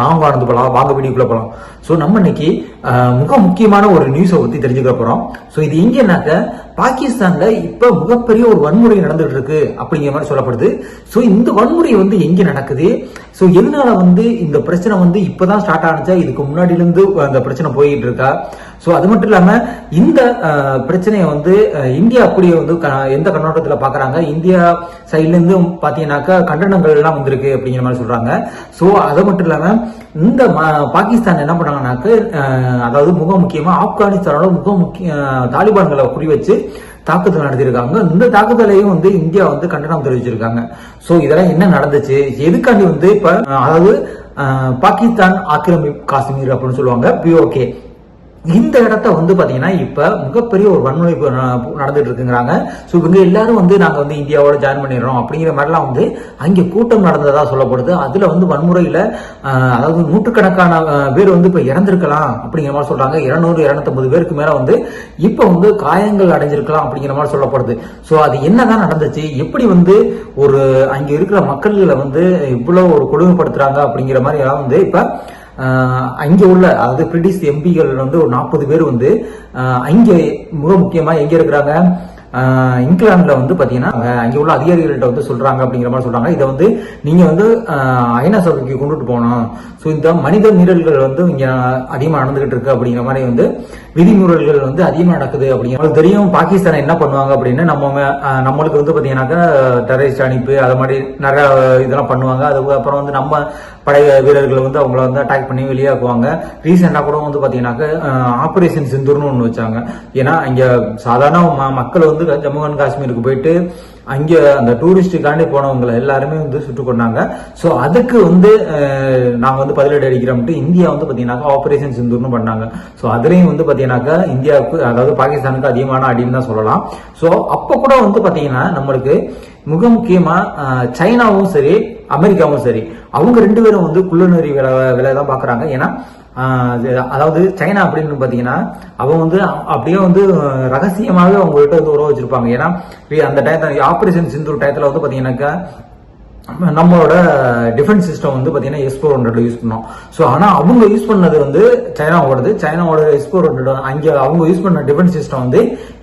நான் வாழ்ந்து போகலாம். வாங்க வீடியோக்குள்ள போகலாம். ஸோ நம்ம இன்னைக்கு மிக முக்கியமான ஒரு நியூஸை பத்தி தெரிஞ்சுக்க போறோம். ஸோ இது எங்கன்னாக்க பாகிஸ்தான்ல இப்ப மிகப்பெரிய ஒரு வன்முறை நடந்துட்டு இருக்கு அப்படிங்கிற மாதிரி சொல்லப்படுது. ஸோ இந்த வன்முறை எங்க நடக்குது, ஸோ எதனால இந்த பிரச்சனை இப்பதான் ஸ்டார்ட் ஆனிச்சா, இதுக்கு முன்னாடில இருந்து அந்த பிரச்சனை போயிட்டு இருக்கா? ஸோ அது மட்டும் இல்லாம இந்த பிரச்சனையை இந்தியா அப்படியே எந்த கண்ணோட்டத்தில் பாக்குறாங்க, இந்தியா சைட்ல இருந்து பாத்தீங்கன்னாக்கா கண்டனங்கள் எல்லாம் வந்திருக்கு அப்படிங்கிற மாதிரி சொல்றாங்க. ஸோ அது மட்டும் இல்லாம இந்த பாகிஸ்தான் என்ன பண்ணாங்கன்னாக்க, அதாவது மிக முக்கியமா ஆப்கானிஸ்தானோட தாலிபான்களை குறி வச்சு தாக்குதல் நடத்திருக்காங்க. இந்த தாக்குதலையும் இந்தியா கண்டனம் தெரிவிச்சிருக்காங்க. சோ இதெல்லாம் என்ன நடந்துச்சு, எதுக்காண்டி இப்ப அதாவது பாகிஸ்தான் ஆக்கிரமிப்பு காஷ்மீர் அப்படின்னு சொல்லுவாங்க, POK, இந்த இடத்த பாத்தீங்கன்னா இப்ப மிகப்பெரிய ஒரு வன்முறை நடந்துட்டு இருக்குங்கிறாங்க. சோ இவங்க எல்லாரும் நாங்க இந்தியாவோட ஜாயின் பண்ணிடுறோம் அப்படிங்கிற மாதிரிலாம் அங்க கூட்டம் நடந்ததா சொல்லப்படுது. அதுல வன்முறையில அதாவது நூற்றுக்கணக்கான பேர் இப்ப இறந்திருக்கலாம் அப்படிங்கிற மாதிரி சொல்றாங்க. 200-250 பேருக்கு மேல இப்ப காயங்கள் அடைஞ்சிருக்கலாம் அப்படிங்கிற மாதிரி சொல்லப்படுது. சோ அது என்னதான் நடந்துச்சு, எப்படி ஒரு அங்க இருக்கிற மக்கள்களை இவ்வளவு ஒரு கொடுமைப்படுத்துறாங்க அப்படிங்கிற மாதிரி எல்லாம் இப்ப அங்க உள்ள அதாவது பிரிட்டிஷ் எம்பிகள் ஒரு 40 பேர் அங்க மிக முக்கியமா எங்க இருக்கிறாங்க, இங்கிலாந்துல பாத்தீங்கன்னா அங்க உள்ள அதிகாரிகள்கிட்ட சொல்றாங்க அப்படிங்கிற மாதிரி சொல்றாங்க. இதை நீங்க ஐநா சபைக்கு கொண்டுட்டு போனோம். சோ இந்த மனித மீறல்கள் இங்க அதிகமா நடந்துகிட்டு இருக்கு அப்படிங்கிற மாதிரி விதிமுறைகள் அதிகமா நடக்குது அப்படிங்கிற தெரியும். பாகிஸ்தான் என்ன பண்ணுவாங்க அப்படின்னு நம்மளுக்கு பாத்தீங்கன்னாக்கா டெரரிஸ்ட் அனுப்பி அது மாதிரி நிறைய இதெல்லாம் பண்ணுவாங்க. அதுக்கப்புறம் நம்ம படை வீரர்கள் அவங்கள அட்டாக் பண்ணி வெளியாக்குவாங்க. ரீசெண்டா கூட பாத்தீங்கன்னாக்க ஆபரேஷன் சிந்தூர்னு ஒண்ணு வச்சாங்க. ஏன்னா இங்க சாதாரண மக்கள் ஜம்மு அண்ட் காஷ்மீருக்கு போயிட்டு அங்க அந்த டூரிஸ்டுக்காண்டி போனவங்களை எல்லாருமே சுட்டுக் கொண்டாங்க. சோ அதுக்கு நாங்க பதிலடி அடிக்கிறோம். இந்தியா பாத்தீங்கன்னாக்கா ஆபரேஷன் சிந்தூர்னு பண்ணாங்க. சோ அதுலயும் பாத்தீங்கன்னாக்கா இந்தியாவுக்கு அதாவது பாகிஸ்தானுக்கு அதிகமான அடின்னு தான் சொல்லலாம். சோ அப்ப கூட பாத்தீங்கன்னா நம்மளுக்கு மிக முக்கியமா சைனாவும் சரி அமெரிக்காவும் சரி, அவங்க 2 பேரும் குள்ளநெறி வேலை தான் பாக்குறாங்க. ஏன்னா அதாவது சைனா அப்படின்னு பாத்தீங்கன்னா அவங்க அப்படியே ரகசியமாவே அவங்கள்ட்ட உறவு வச்சிருப்பாங்க. ஏன்னா அந்த டயத்துல ஆபரேஷன் சிந்தூர் டயத்துல பாத்தீங்கன்னாக்கா நம்மளோட டிஃபென்ஸ் சிஸ்டம் பாத்தீங்கன்னா S-400 யூஸ் பண்ணோம். சோ ஆனா அவங்க யூஸ் பண்ணது சைனாவோட S-400 அங்க அவங்க யூஸ் பண்ண டிஃபென்ஸ் சிஸ்டம்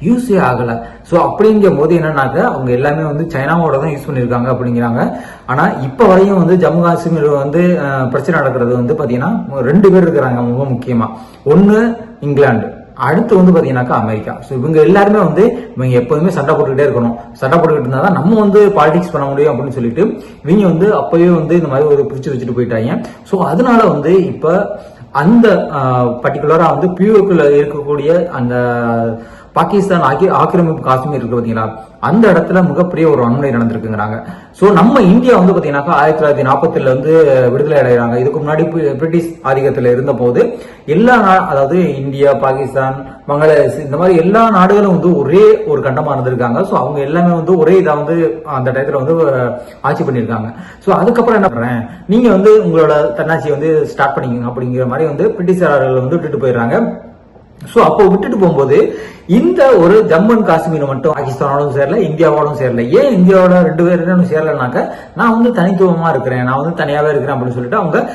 யூஸே ஆகல. சோ அப்படிங்கும் போது என்னன்னாக்க அவங்க எல்லாமே சைனாவோட தான் யூஸ் பண்ணிருக்காங்க அப்படிங்கிறாங்க. ஆனா இப்ப வரையும் ஜம்மு காஷ்மீர் பிரச்சனை நடக்கிறது பாத்தீங்கன்னா 2 பேர் இருக்கிறாங்க மிக முக்கியமா. ஒன்னு இங்கிலாந்து, அடுத்து பாத்தீங்கன்னாக்கா அமெரிக்கா. சோ இவங்க எல்லாருமே இவங்க எப்போதுமே சண்டை போட்டுக்கிட்டே இருக்கணும். சண்டை போட்டுக்கிட்டு இருந்தா தான் நம்ம பாலிடிக்ஸ் பண்ண முடியும் அப்படின்னு சொல்லிட்டு இவங்க அப்பவே இந்த மாதிரி ஒரு பிரிச்சு வச்சுட்டு போயிட்டாங்க. சோ அதனால இப்ப அந்த பர்டிகுலரா POKல இருக்கக்கூடிய அந்த பாகிஸ்தான் ஆக்கிரமிப்பு காஷ்மீர் இருக்கு பாத்தீங்களா, அந்த இடத்துல மிகப்பெரிய ஒரு வன்முறை நடந்திருக்குங்கிறாங்க. சோ நம்ம இந்தியா பாத்தீங்கன்னாக்கா 1947 விடுதலை அடைகிறாங்க. இதுக்கு முன்னாடி பிரிட்டிஷ் ஆதிக்கத்துல இருந்த போது எல்லா அதாவது இந்தியா, பாகிஸ்தான், பங்களாதேஷ் இந்த மாதிரி எல்லா நாடுகளும் ஒரே ஒரு கண்டமா இருந்திருக்காங்க. சோ அவங்க எல்லாமே ஒரே இதை அந்த டயத்துல ஆட்சி பண்ணிருக்காங்க. சோ அதுக்கப்புறம் என்ன பண்றேன், நீங்க உங்களோட தன்னாட்சி ஸ்டார்ட் பண்ணிக்கங்க அப்படிங்கிற மாதிரி பிரிட்டிஷாரர்கள் விட்டுட்டு போயிடுறாங்க. சோ அப்போ விட்டுட்டு போகும்போது இந்த ஒரு ஜம்மு அண்ட் காஷ்மீர் மட்டும் பாகிஸ்தானோடும் சேரல, இந்தியாவோடும் சேரல. ஏன் இந்தியாவோட 2 பேரும் சேரலனாக்க, நான் தனித்துவமா இருக்கிறேன், நான் தனியாவே இருக்கிறேன் அப்படின்னு சொல்லிட்டு அவங்க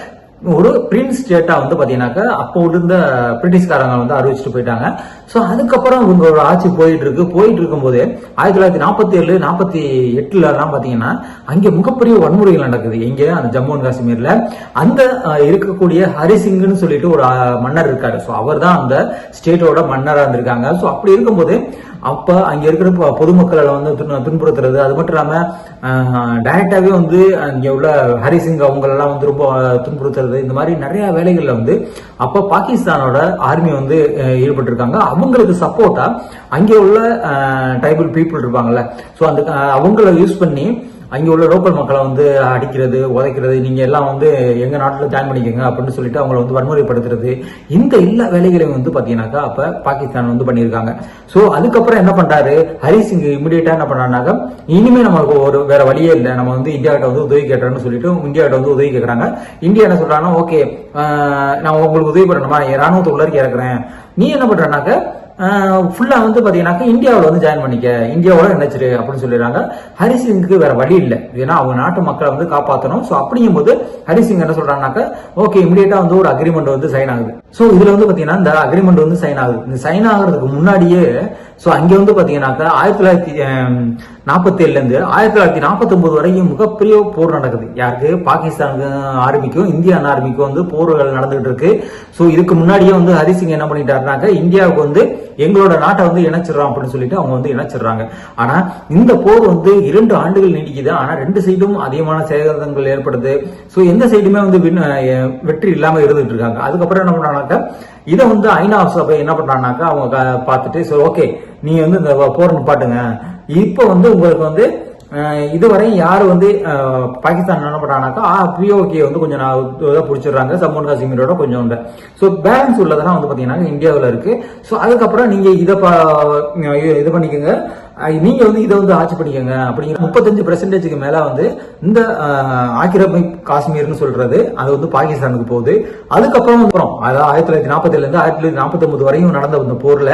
ஒரு பிரின்ஸ் ஸ்டேட்டா பாத்தீங்கன்னாக்கா அப்போ இருந்த பிரிட்டிஷ்காரங்க அறிவிச்சுட்டு போயிட்டாங்க. சோ அதுக்கப்புறம் இவங்களோட ஆட்சி போயிட்டு இருக்கும் போது 1947-48 எல்லாம் பாத்தீங்கன்னா அங்க மிகப்பெரிய வன்முறைகள் நடக்குது. எங்க அந்த ஜம்மு அண்ட் காஷ்மீர்ல அந்த இருக்கக்கூடிய ஹரிசிங்னு சொல்லிட்டு ஒரு மன்னர் இருக்காரு. சோ அவர் தான் அந்த ஸ்டேட்டோட மன்னரா இருந்திருக்காங்க. சோ அப்படி இருக்கும்போது அப்ப அங்க இருக்கிற பொதுமக்களை துன்புறுத்துறது, அது மட்டும் இல்லாம டைரக்டாவே அங்க உள்ள ஹரிசிங் அவங்க எல்லாம் ரொம்ப துன்புறுத்துறது, இந்த மாதிரி நிறைய வேலைகள்ல அப்ப பாகிஸ்தானோட ஆர்மி ஈடுபட்டு இருக்காங்க. அவங்களுக்கு சப்போர்ட்டா அங்க உள்ள ட்ரைபல் பீப்புள் இருப்பாங்கல்ல, சோ அந்த அவங்கள யூஸ் பண்ணி அங்க உள்ள லோக்கல் மக்களை அடிக்கிறது, உதைக்கிறது, நீங்க எல்லாம் எங்க நாட்டுல ஜாயின் பண்ணிக்கோங்க அப்படின்னு சொல்லிட்டு அவங்களை வன்முறைப்படுத்துறது, இந்த எல்லா வேலைகளையும் பாத்தீங்கன்னாக்கா அப்ப பாகிஸ்தான் பண்ணிருக்காங்க. சோ அதுக்கப்புறம் என்ன பண்றாரு ஹரிசிங், இமிடியேட்டா என்ன பண்றாருனாக்கா, இனிமே நமக்கு ஒரு வேற வழியே இல்லை, நம்ம இந்தியாவிட்ட உதவி கேட்டோம்னு சொல்லிட்டு இந்தியாவிட்ட உதவி கேட்கறாங்க. இந்தியா என்ன சொல்றாங்கன்னா, ஓகே நான் உங்களுக்கு உதவி பண்ணணுமா, ராணுவத்தை உள்ளாருக்கு இறக்குறேன், நீ என்ன பண்றனாக்க ஃபுல்லா வந்து பாத்தீங்கன்னாக்கா இந்தியாவில் வந்து ஜாயின் பண்ணிக்க, இந்தியாவோட நினைச்சிரு அப்படின்னு சொல்லிடுறாங்க. ஹரிசிங்க்கு வேற வழி இல்லை, ஏன்னா அவங்க நாட்டு மக்களை வந்து காப்பாற்றணும். ஸோ அப்படிங்கும் போது ஹரிசிங் என்ன சொல்றாங்கன்னாக்கா ஓகே இமிடியேட்டா வந்து ஒரு அக்ரிமெண்ட் வந்து சைன் ஆகுது. ஸோ இதுல வந்து பாத்தீங்கன்னா இந்த அக்ரிமெண்ட் வந்து சைன் ஆகுது. இந்த சைன் ஆகுறதுக்கு முன்னாடியே ஸோ அங்க வந்து பாத்தீங்கன்னாக்கா 1947 இருந்து 1949 வரைக்கும் மிகப்பெரிய போர் நடக்குது. யாருக்கு? பாகிஸ்தானுக்கு ஆர்மிக்கும் இந்திய ஆர்மிக்கும் வந்து போர்கள் நடந்துகிட்டு இருக்கு. ஸோ இதுக்கு முன்னாடியே வந்து ஹரிசிங் என்ன பண்ணிட்டாருனாக்க இந்தியாவுக்கு வந்து எங்களோட நாட்டை வந்து இணைச்சிடறோம் அப்படின்னு சொல்லிட்டு அவங்க வந்து இணைச்சிடுறாங்க. ஆனா இந்த போர் வந்து 2 ஆண்டுகள் நீடிக்குது. ஆனா 2 சைடும் அதிகமான சேதங்கள் ஏற்படுது. ஸோ எந்த சைடுமே வந்து வெற்றி இல்லாம இருந்துட்டு இருக்காங்க. அதுக்கப்புறம் என்ன பண்றாங்கனாக்கா இதை வந்து ஐநா சபை என்ன பண்றாங்கனாக்கா அவங்க பார்த்துட்டு சரி ஓகே நீங்க வந்து இந்த போர் நிப்பாட்டுங்க. இப்ப வந்து உங்களுக்கு வந்து இதுவரை யாரு வந்து பாகிஸ்தான் என்ன பண்றாங்கனாக்கா பிஓகே வந்து கொஞ்சம் பிடிச்சிடுறாங்க, ஜம்மு அண்ட் காஷ்மீரோட கொஞ்சம் உண்டு. ஸோ பேலன்ஸ் உள்ளதெல்லாம் வந்து பாத்தீங்கன்னா இந்தியாவில் இருக்கு. ஸோ அதுக்கப்புறம் நீங்க இதை இது பண்ணிக்கோங்க, நீங்க வந்து இதை வந்து ஆட்சி பண்ணிக்கோங்க அப்படிங்கிற 35% மேல வந்து இந்த ஆக்கிரமிப்பு காஷ்மீர்னு சொல்றது அது வந்து பாகிஸ்தானுக்கு போகுது. அதுக்கப்புறம் அதாவது 1947 இருந்து 1949 வரையும் நடந்த இந்த போர்ல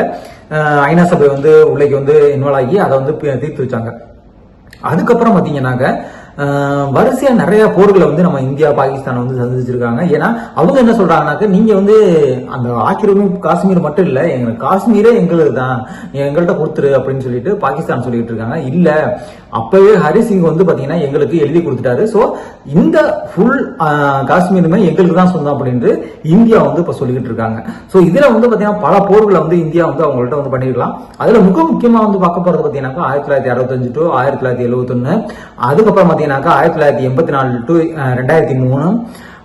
ஐநா சபை வந்து உள்ளே வந்து இன்வால்வ் ஆகி அதை வந்து தீர்த்து வச்சாங்க. அதுக்கப்புறம் பாத்தீங்கன்னாக்க வரிசையா நிறைய போர்களை வந்து நம்ம இந்தியா பாகிஸ்தான் வந்து சந்திச்சிருக்காங்க. ஏன்னா அவங்க என்ன சொல்றாங்கன்னாக்க நீங்க வந்து அந்த ஆக்கிரமிப்பு காஷ்மீர் மட்டும் இல்ல, எங்க காஷ்மீரே எங்களுக்கு தான், எங்கள்கிட்ட கொடுத்துரு அப்படின்னு சொல்லிட்டு பாகிஸ்தான் சொல்லிட்டு இருக்காங்க. இல்ல அப்பவே ஹரிசிங் வந்து பாத்தீங்கன்னா எங்களுக்கு எழுதி கொடுத்துட்டாரு. சோ இந்த ஃபுல் காஷ்மீருமே எங்களுக்கு தான் சொந்தம் அப்படின்னு இந்தியா வந்து இப்ப சொல்லிட்டு இருக்காங்க. சோ இதுல வந்து பாத்தீங்கன்னா பல போர்களை வந்து இந்தியா வந்து அவங்கள்ட்ட வந்து பண்ணிருக்கலாம். அதுல மிக முக்கியமா வந்து பார்க்க போறது பாத்தீங்கன்னா 1965 டு 1971, அதுக்கப்புறம் 1984 டு 2003,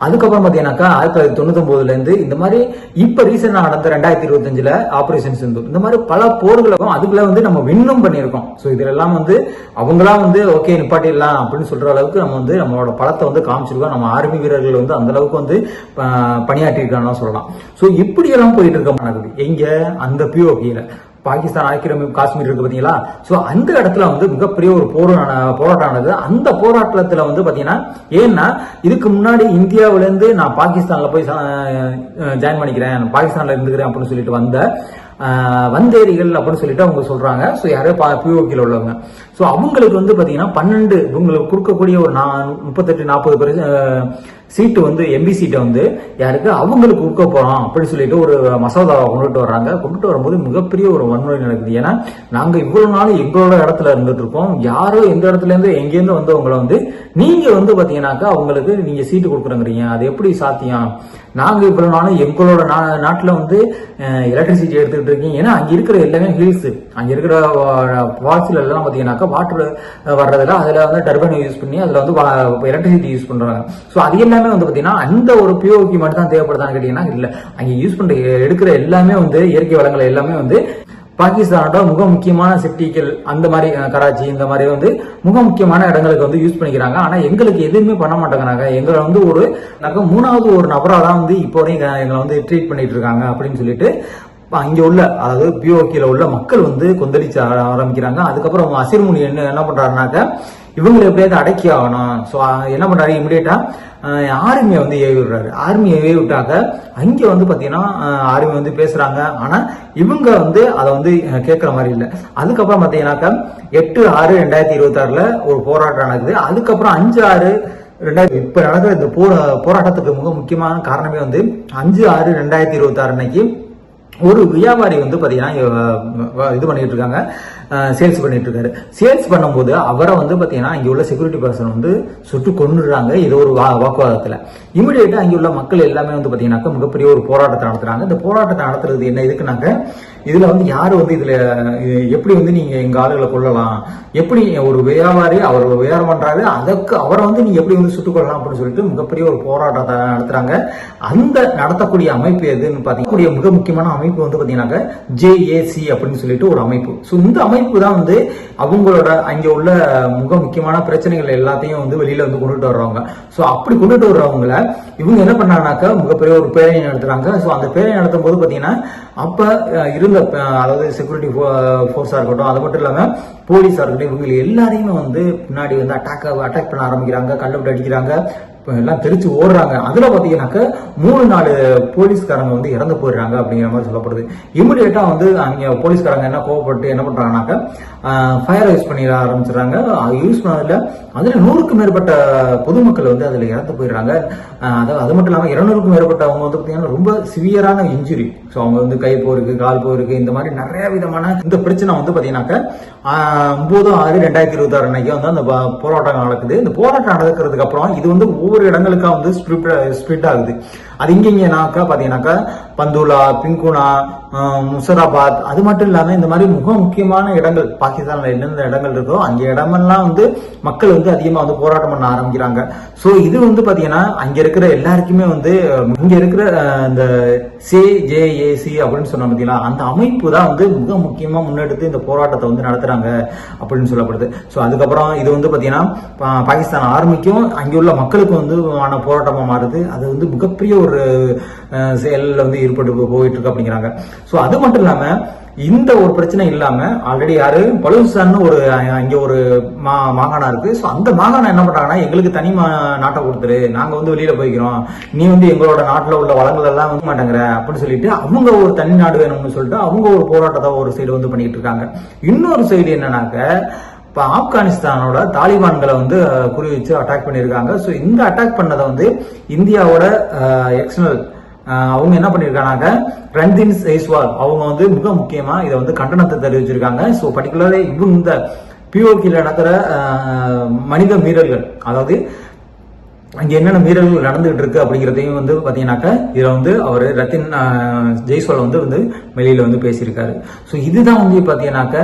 அதுக்கப்புறம் பாத்தீங்கன்னாக்கா 1999 இருந்து இந்த மாதிரி இப்ப ரீசெண்டா நடந்த 2025 ஆபரேஷன் சிந்து, இந்த மாதிரி பல போர்களும் அதுக்குள்ள வந்து நம்ம வின்னும் பண்ணியிருக்கோம். சோ இதுல எல்லாம் வந்து அவங்களா வந்து ஓகே நிப்பாட்டிடலாம் அப்படின்னு சொல்ற அளவுக்கு நம்ம வந்து நம்மளோட பலத்தை வந்து காமிச்சிருக்கோம். நம்ம ஆர்மி வீரர்கள் வந்து அந்த அளவுக்கு வந்து பணியாற்றி இருக்கான்னு சொல்லலாம். சோ இப்படி எல்லாம் போயிட்டு இருக்க எங்க அந்த பிஓகேல பாகிஸ்தான் ஆக்கிரமிப்பு காஷ்மீர் இருக்கு பாத்தீங்களா. சோ அந்த இடத்துல வந்து மிகப்பெரிய ஒரு போராட்டம் நடக்குது. அந்த போராட்டத்துல வந்து பாத்தீங்கன்னா ஏன்னா இதுக்கு முன்னாடி இந்தியாவில இருந்து நான் பாகிஸ்தான்ல போய் ஜாயின் பண்ணிக்கிறேன், பாகிஸ்தான்ல இருந்துக்கிறேன் அப்படின்னு சொல்லிட்டு வந்தேரிகள் அப்படின்னு சொல்லிட்டு அவங்க சொல்றாங்க. ஸோ யாரோ பிஓகேல உள்ளவங்க. ஸோ அவங்களுக்கு வந்து பாத்தீங்கன்னா 12 இவங்களுக்கு கொடுக்கக்கூடிய ஒரு 38-40 சீட்டு வந்து எம்பி சீட்டை வந்து யாருக்கு அவங்களுக்கு கொடுக்க போறோம் அப்படின்னு சொல்லிட்டு ஒரு மசோதாவை கொண்டுட்டு வர்றாங்க. கொண்டுட்டு வரும்போது மிகப்பெரிய ஒரு வன்முறை நடக்குது. ஏன்னா நாங்க இவ்வளவு நாள் எங்களோட இடத்துல இருந்துட்டு இருக்கோம், யாரோ எந்த இடத்துல இருந்து எங்கேருந்து வந்தவங்களை வந்து நீங்க வந்து பாத்தீங்கன்னாக்கா அவங்களுக்கு நீங்க சீட்டு கொடுக்குறீங்க, அது எப்படி சாத்தியம்? நாங்க இவ்வளவு நாளும் எங்களோட நாட்டுல வந்து எலக்ட்ரிசிட்டி எடுத்துக்கிட்டு இருக்கீங்க. ஏன்னா அங்க இருக்கிற எல்லாமே ஹில்ஸ், அங்க இருக்கிற ஃபால்ஸ்ல எல்லாம் பாத்தீங்கன்னாக்கா வாட்டர் வர்றதுல அதுல வந்து டர்பைன் யூஸ் பண்ணி அதுல வந்து எலக்ட்ரிசிட்டி யூஸ் பண்றாங்க. ஸோ அது எல்லாமே வந்து பாத்தீங்கன்னா அந்த ஒரு பிஓகே மட்டும் தான் தேவைப்படுதான்னு கேட்டீங்கன்னா இல்ல, அங்க யூஸ் பண்ற எடுக்கிற எல்லாமே வந்து இயற்கை வளங்கள் எல்லாமே வந்து பாகிஸ்தானோட மிக முக்கியமான சிட்டிகள் அந்த மாதிரி கராச்சி இந்த மாதிரி வந்து மிக முக்கியமான இடங்களுக்கு வந்து யூஸ் பண்ணிக்கிறாங்க. ஆனா எங்களுக்கு எதுவுமே பண்ண மாட்டேங்கிறாங்க. எங்களை வந்து ஒரு மூணாவது ஒரு நபரா தான் வந்து இப்போ எங்களை வந்து ட்ரீட் பண்ணிட்டு இருக்காங்க அப்படின்னு சொல்லிட்டு அங்க உள்ள அதாவது பிஓகேல உள்ள மக்கள் வந்து கொந்தளிச்சு ஆரம்பிக்கிறாங்க. அதுக்கப்புறம் அசிர்முனி என்ன பண்றாருனாக்க இவங்களை எப்படியாவது அடக்கி ஆகணும். ஸோ என்ன பண்றாரு, இமிடியேட்டா ஆர்மியை வந்து ஏவி விடுறாரு. ஆர்மியை ஏவி விட்டாக்க அங்க வந்து பாத்தீங்கன்னா ஆர்மி வந்து பேசுறாங்க. ஆனா இவங்க வந்து அதை வந்து கேட்கற மாதிரி இல்லை. அதுக்கப்புறம் பாத்தீங்கன்னாக்கா 8/6/2026 ஒரு போராட்டம் நடக்குது. அதுக்கப்புறம் 5/6/2000 இப்ப நடக்கிற இந்த போராட்டத்துக்கு மிக முக்கியமான காரணமே வந்து 5/6/2026 அன்னைக்கு ஒரு வியாபாரி வந்து பாத்தீங்கன்னா இது பண்ணிட்டு இருக்காங்க, சேல்ஸ் பண்ணிட்டு இருக்காரு. சேல்ஸ் பண்ணும்போது அவரை வந்து பாத்தீங்கன்னா இங்க உள்ள செக்யூரிட்டி பர்சன் வந்து சுட்டு கொண்டுறாங்க. இது ஒரு வாக்குவாதத்துல இமிடியேட்டா அங்க உள்ள மக்கள் எல்லாமே வந்து பாத்தீங்கன்னாக்க மிகப்பெரிய ஒரு போராட்டத்தை நடத்துறாங்க. இந்த போராட்டத்தை நடத்துறது என்ன இதுக்குனாக்க இதுல வந்து யாரு வந்து இதுல எப்படி வந்து நீங்க எங்க ஆளுகளை கொள்ளலாம், எப்படி ஒரு வியாபாரி அவர் வியாபாரம் பண்றாரு அதற்கு அவரை வந்து நீங்க எப்படி வந்து சுட்டுக் கொள்ளலாம் அப்படின்னு சொல்லிட்டு மிகப்பெரிய ஒரு போராட்டத்தை நடத்துறாங்க. அந்த நடத்தக்கூடிய அமைப்பு எதுன்னு பாத்தீங்கன்னா மிக முக்கியமான அமைப்பு வந்து பாத்தீங்கன்னாக்க JAC அப்படின்னு சொல்லிட்டு ஒரு அமைப்பு. ஸோ இந்த அமைப்பு தான் வந்து அவங்களோட அங்க உள்ள மிக முக்கியமான பிரச்சனைகள் எல்லாத்தையும் வந்து வெளியில வந்து கொண்டுட்டு வர்றவங்க. ஸோ அப்படி கொண்டுட்டு வர்றவங்கள இவங்க என்ன பண்ணாங்கனாக்கா மிகப்பெரிய ஒரு பேரணி நடத்துறாங்க. ஸோ அந்த பேரணி நடத்தும் போது பாத்தீங்கன்னா அப்ப இருந்த அதாவது செக்யூரிட்டி போர்ஸா இருக்கட்டும், அது மட்டும் இல்லாம போலீஸா இருக்கட்டும், இவங்க எல்லாரையுமே வந்து பின்னாடி வந்து அட்டாக் பண்ண ஆரம்பிக்கிறாங்க, கல்லுவிட்டு அடிக்கிறாங்க, எல்லாம் தெரிச்சு ஓடுறாங்க. அதுல பாத்தீங்கன்னாக்க 3-4 போலீஸ்காரங்க வந்து இறந்து போயிடுறாங்க அப்படிங்கிற மாதிரி சொல்லப்படுது. இமிடியேட்டா வந்து அங்க போலீஸ்காரங்க என்ன கோவப்பட்டு என்ன பண்றாங்கன்னாக்க ஃபயர் யூஸ் பண்ணிட ஆரம்பிச்சிடறாங்க. யூஸ் பண்ணதுல அதுல 100க்கும் மேற்பட்ட பொதுமக்கள் வந்து அதுல இறந்து போயிடுறாங்க. அது மட்டும் இல்லாம 200க்கும் மேற்பட்டவங்க வந்து பாத்தீங்கன்னா ரொம்ப சிவியரான இன்ஜுரி. ஸோ அவங்க வந்து கை போருக்கு, கால் போருக்கு, இந்த மாதிரி நிறைய விதமான இந்த பிரச்சனை வந்து பாத்தீங்கன்னாக்க 9/6/2026 அன்னைக்கு வந்து அந்த போராட்டம் நடக்குது. இந்த போராட்டம் நடக்கிறதுக்கு அப்புறம் இது வந்து ஒவ்வொரு இடங்களுக்கா வந்து ஸ்பிரிட் ஆகுது. அது இங்கனாக்கா பாத்தீங்கன்னாக்கா பந்துலா, பிங்குனா, முசராபாத், அது மட்டும் இல்லாம இந்த மாதிரி முக்கியமான இடங்கள் பாகிஸ்தான்ல எந்தெந்த இடங்கள் இருக்கோ அங்க இடமெல்லாம் வந்து மக்கள் வந்து அதிகமா வந்து போராட்டம் பண்ண ஆரம்பிக்கிறாங்க. சோ இது வந்து பாத்தீங்கன்னா அங்க இருக்கிற எல்லாருக்குமே வந்து இங்க இருக்கிற இந்த CJAC அப்படின்னு சொன்ன பாத்தீங்களா, அந்த அமைப்பு தான் வந்து மிக முக்கியமா முன்னெடுத்து இந்த போராட்டத்தை வந்து நடத்துறாங்க அப்படின்னு சொல்லப்படுது. சோ அதுக்கப்புறம் இது வந்து பாத்தீங்கன்னா பாகிஸ்தான் ஆர்மிக்கும் அங்க உள்ள மக்களுக்கும் வந்து போராட்டமா மாறுது. அது வந்து மிகப்பெரிய ஒரு செயல்ல வந்து ஈடுபட்டு போயிட்டு இருக்கு அப்படிங்கிறாங்க. சோ அது மட்டும் இல்லாம இந்த ஒரு பிரச்சனை இல்லாம ஆல்ரெடி யாரு பலூசான்னு ஒரு அங்க ஒரு மாகாணம் இருக்கு. சோ அந்த மாகாணம் என்ன பண்றாங்கன்னா, எங்களுக்கு தனி நாட்டை கொடுத்துரு, நாங்க வந்து வெளியில போய்க்கிறோம், நீ வந்து எங்களோட நாட்டுல உள்ள வளங்கள் எல்லாம் வந்து மாட்டேங்கிற அப்படின்னு சொல்லிட்டு அவங்க ஒரு தனி நாடு வேணும்னு சொல்லிட்டு அவங்க ஒரு போராட்டத்தை ஒரு சைடு வந்து பண்ணிட்டு இருக்காங்க. இன்னொரு சைடு என்னன்னாக்க இப்ப ஆப்கானிஸ்தானோட தாலிபான்களை வந்து குறி வச்சு அட்டாக் பண்ணியிருக்காங்க. ஸோ இந்த அட்டாக் பண்ணதை வந்து இந்தியாவோட எக்ஸ்டர்னல் அவங்க என்ன பண்ணிருக்காங்க, ரன்தீன் ஜெய்ஸ்வால் அவங்க வந்து மிக முக்கியமா இதை வந்து கண்டனத்தை தெரிவிச்சிருக்காங்க. ஸோ பர்டிகுலரா இந்த POKல நடக்கிற மனித மீறல்கள், அதாவது அங்க என்னென்ன மீறல்கள் நடந்துகிட்டு இருக்கு அப்படிங்கிறதையும் வந்து பாத்தீங்கன்னாக்க இதுல வந்து அவர் ரத்தின் ஜெய்ஸ்வால் வந்து வெளியில வந்து பேசியிருக்காரு. ஸோ இதுதான் வந்து பாத்தீங்கன்னாக்க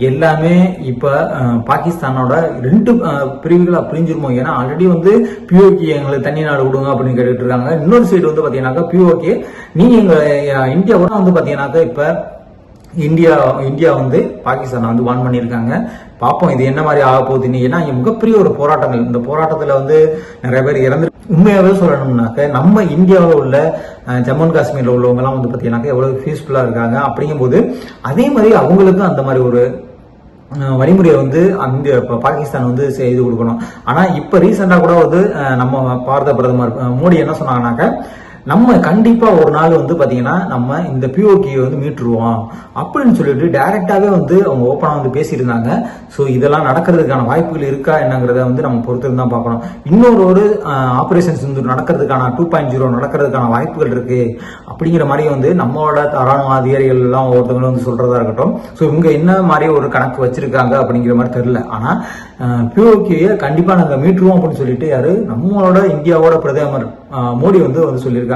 எல்லாமே இப்ப பாகிஸ்தானோட 2 பிரிவுகளா பிரிஞ்சிருமோ. ஏன்னா ஆல்ரெடி வந்து POK எங்களுக்கு தனி நாடு விடுங்க அப்படின்னு கேட்டுட்டு இருக்காங்க. இன்னொரு சைடு வந்து பாத்தீங்கன்னாக்கா POK நீங்க எங்க இந்தியாவோட வந்து பாத்தீங்கன்னாக்கா இப்ப இந்தியா வந்து பாகிஸ்தானை வந்து வான் பண்ணியிருக்காங்க. பார்ப்போம் இது என்ன மாதிரி ஆக போகுதுன்னு. ஏன்னா இங்க மிகப்பெரிய ஒரு போராட்டங்கள், இந்த போராட்டத்துல வந்து நிறைய பேர் இறந்து. உண்மையாவே சொல்லணும்னாக்க நம்ம இந்தியாவில் உள்ள ஜம்மு அண்ட் காஷ்மீர்ல உள்ளவங்க எல்லாம் வந்து பாத்தீங்கன்னாக்க எவ்வளவு பீஸ்ஃபுல்லா இருக்காங்க. அப்படிங்கும்போது அதே மாதிரி அவங்களுக்கும் அந்த மாதிரி ஒரு வழிமுறையை வந்து அந்த பாகிஸ்தான் வந்து செய்து கொடுக்கணும். ஆனா இப்ப ரீசெண்டா கூட வந்து நம்ம பாரத பிரதமர் மோடி என்ன சொன்னாங்கன்னாக்க, நம்ம கண்டிப்பா ஒரு நாள் வந்து பாத்தீங்கன்னா நம்ம இந்த POK வந்து மீட்டுருவோம் அப்படின்னு சொல்லிட்டு டைரக்டாவே வந்து அவங்க ஓப்பனா வந்து பேசியிருந்தாங்க. ஸோ இதெல்லாம் நடக்கிறதுக்கான வாய்ப்புகள் இருக்கா என்னங்கிறத வந்து நம்ம பொறுத்து தான் பார்க்கணும். இன்னொரு ஆபரேஷன் சிந்தூர் நடக்கிறதுக்கான 2.0 நடக்கிறதுக்கான வாய்ப்புகள் இருக்கு அப்படிங்கிற மாதிரி வந்து நம்மளோட ராணுவ அதிகாரிகள் எல்லாம் ஒருத்தவங்களும் வந்து சொல்றதா இருக்கட்டும். ஸோ இவங்க என்ன மாதிரி ஒரு கணக்கு வச்சிருக்காங்க அப்படிங்கிற மாதிரி தெரியல. ஆனா POK கண்டிப்பா நாங்க மீட்டுருவோம் அப்படின்னு சொல்லிட்டு யாரு நம்மளோட இந்தியாவோட பிரதமர் மோடி வந்து சொல்லியிருக்காங்க.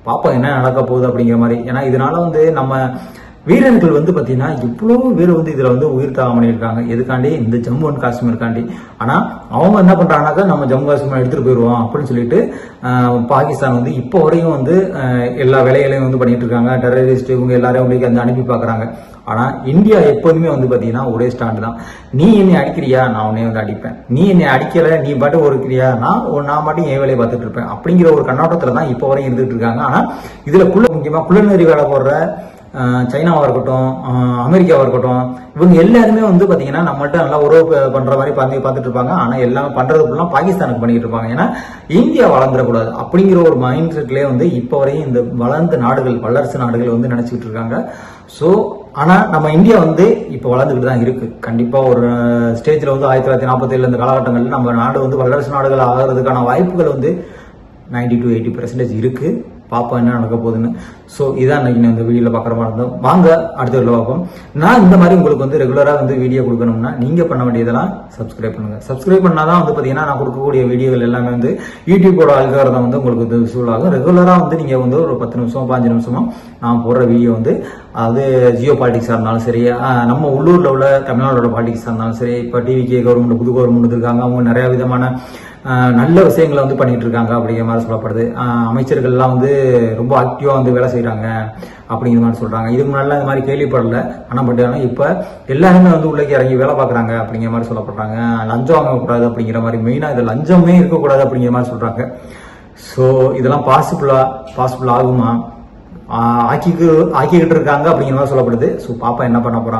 பாப்போம் என்ன நடக்க போகுது அப்படிங்கிற மாதிரி. ஏன்னா இதனால வந்து நம்ம வீரர்கள் வந்து பாத்தீங்கன்னா இவ்வளவு பேர் வந்து இதுல வந்து உயிர் தியாகம் பண்ணியிருக்காங்க. எதுக்காண்டி? இந்த ஜம்மு அண்ட் காஷ்மீருக்காண்டி. ஆனா அவங்க என்ன பண்றாங்கன்னாக்கா நம்ம ஜம்மு காஷ்மீர் எடுத்துட்டு போயிடுவோம் அப்படின்னு சொல்லிட்டு பாகிஸ்தான் வந்து இப்போ வரையும் வந்து எல்லா வேலைகளையும் வந்து பண்ணிட்டு இருக்காங்க. டெரரிஸ்ட் இவங்க எல்லாரையும் உங்களுக்கு வந்து அனுப்பி பாக்குறாங்க. ஆனா இந்தியா எப்போதுமே வந்து பாத்தீங்கன்னா ஒரே ஸ்டாண்ட் தான். நீ என்னை அடிக்கிறியா, நான் உன்னை வந்து அடிப்பேன். நீ என்னை அடிக்கல, நீ பாட்டு ஒருக்கிறியா, நான் மட்டும் என் வேலையை பார்த்துட்டு இருப்பேன் அப்படிங்கிற ஒரு கண்ணோட்டத்துல தான் இப்போ வரையும் இருந்துட்டு இருக்காங்க. ஆனா இதுல முக்கியமா குள்ளநெறி வேலை போடுற சைனாவா இருக்கட்டும், அமெரிக்காவா இருக்கட்டும், இவங்க எல்லாருமே வந்து பாத்தீங்கன்னா நம்மள்ட்ட நல்லா உறவு பண்ற மாதிரி பார்த்துட்டு இருப்பாங்க. ஆனா எல்லாம் பண்றதுக்குலாம் பாகிஸ்தானுக்கு பண்ணிட்டு இருப்பாங்க. ஏன்னா இந்தியா வளர்ந்துடக்கூடாது அப்படிங்கிற ஒரு மைண்ட் செட்லயே வந்து இப்ப வரையும் இந்த வளர்ந்த நாடுகள், வல்லரசு நாடுகள் வந்து நினைச்சுக்கிட்டு இருக்காங்க. சோ ஆனா நம்ம இந்தியா வந்து இப்ப வளர்ந்துகிட்டு தான் இருக்கு. கண்டிப்பா ஒரு ஸ்டேஜ்ல வந்து 1947 இந்த காலகட்டங்கள்ல நம்ம நாடு வந்து வல்லரசு நாடுகள் ஆகிறதுக்கான வாய்ப்புகள் வந்து 90 to 80% இருக்கு. பாப்பா என்ன நடக்க போகுதுன்னு. ஸோ இதான் இன்னைக்கு இந்த வீடியோல பார்க்குற மாதிரி இருந்தோம். வாங்க அடுத்த வீடியோ பார்ப்போம். நான் இந்த மாதிரி உங்களுக்கு வந்து ரெகுலரா வந்து வீடியோ கொடுக்கணும்னா நீங்க பண்ண வேண்டியதெல்லாம் சப்ஸ்கிரைப் பண்ணுங்க. சப்ஸ்கிரைப் பண்ணாதான் வந்து பாத்தீங்கன்னா நான் கொடுக்கக்கூடிய வீடியோகள் எல்லாமே வந்து யூடியூபோட அல்காரதம் வந்து உங்களுக்கு வந்து விசுவல் ஆகும். ரெகுலரா வந்து நீங்க வந்து ஒரு 10 நிமிஷம் 5 நிமிஷமா நான் போடுற வீடியோ வந்து அது ஜியோ பாலிடிக்ஸா இருந்தாலும் சரி, நம்ம உள்ளூர்ல உள்ள தமிழ்நாடோட பாலிடிக்ஸா இருந்தாலும் சரி, இப்போ டிவிகே கவர்மெண்ட் புது கவர்மெண்ட் இருக்காங்க, அவங்க நிறைய விதமான நல்ல விஷயங்களை வந்து பண்ணிட்டு இருக்காங்க அப்படிங்கிற மாதிரி சொல்லப்படுது. அமைச்சர்கள்லாம் வந்து ரொம்ப ஆக்டிவா வந்து வேலை செய்யறாங்க அப்படிங்கிற மாதிரி சொல்றாங்க. இதுக்கு முன்னாடி இந்த மாதிரி கேள்விப்படல. ஆனா பட் ஆனா இப்ப எல்லாருமே வந்து உள்ளே இறங்கி வேலை பாக்குறாங்க அப்படிங்கிற மாதிரி சொல்லப்படுறாங்க. லஞ்சம் வாங்கக்கூடாது அப்படிங்கிற மாதிரி, மெயினா இது லஞ்சமே இருக்கக்கூடாது அப்படிங்கிற மாதிரி சொல்றாங்க. ஸோ இதெல்லாம் பாசிபிள் ஆகுமா, ஆக்கிக்கிட்டு இருக்காங்க அப்படிங்கிற மாதிரி சொல்லப்படுது. ஸோ பாப்பா என்ன பண்ண போறாங்க.